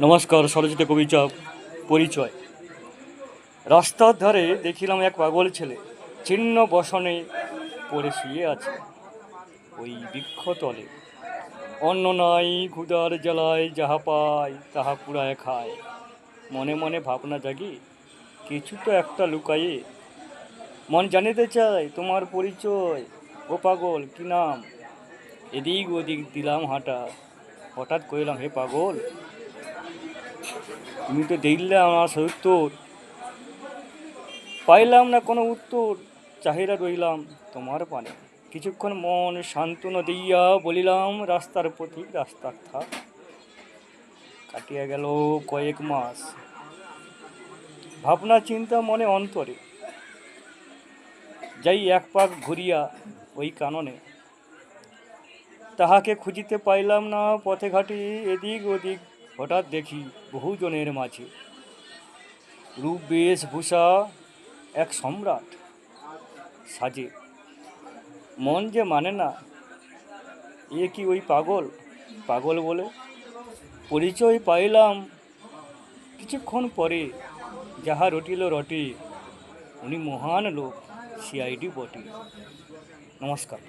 নমস্কার। স্বরচিত কবিতা পরিচয়। রাস্তার ধারে দেখিলাম এক পাগল ছেলে, ছিন্ন বসনে পড়ে শুয়ে আছে ওই বৃক্ষতলে। অন্ন নাই, ক্ষুধার জ্বালায় যাহা পায় তাহা পুড়ায় খায়। মনে মনে ভাবনা জাগি, কিছু তো একটা লুকায়ে। মন জানিতে চায় তোমার পরিচয়, ও পাগল কি নাম? এদিক ওদিক দিলাম হাঁটা, হঠাৎ কইলাম, হে পাগল, তুমি তো দেখলে আমার উত্তর। পাইলাম না কোনো উত্তর, চাহিদা রইলাম তোমার পানে। কিছুক্ষণ মন সান্ত্বনা দিয়া বলিলাম, রাস্তার পথিক রাস্তার থাক। কাটিয়া গেল কয়েক মাস, ভাবনা চিন্তা মনে অন্তরে। যাই এক পাক ঘুরিয়া ওই কাননে, তাহাকে খুঁজিতে পাইলাম না পথে ঘাটে। এদিক ওদিক হঠাৎ দেখি বহুজনের মাঝে রূপ বেশভূষা এক সম্রাট সাজে। মন যে মানে না, এ কি ওই পাগল? পাগল বলে পরিচয় পাইলাম কিছুক্ষণ পরে। যাহা রটিল রটে, উনি মহান লোক, সিআইডি বটে। নমস্কার।